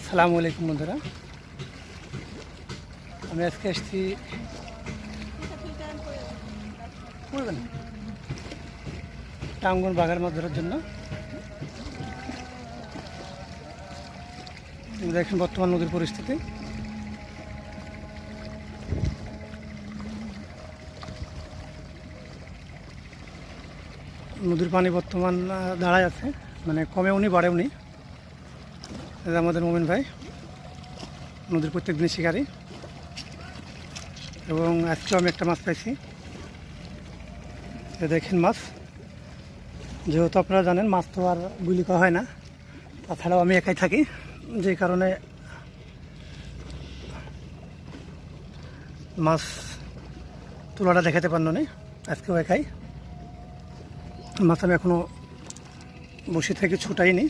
আসসালামু আলাইকুম বন্ধুরা, আমি আজকে এসেছি টাঙ্গন বাঘের মাছ ধরার জন্য। দেখেন বর্তমান নদীর পরিস্থিতি। নদীর পানি বর্তমান দাঁড়ায় আছে, মানে কমেওনি বাড়েওনি। আমাদের মোমিন ভাই নদীর প্রত্যেক দিন শিকারী, এবং আজকেও আমি একটা মাছ পাইছি। দেখেন মাছ, যেহেতু আপনারা জানেন মাছ তো আর গুলি করা হয় না, তাছাড়াও আমি একাই থাকি, যে কারণে মাছ তোলাটা দেখাতে পারল না। আজকেও একাই মাছ আমি এখনও বসে থেকে ছুটাইনি।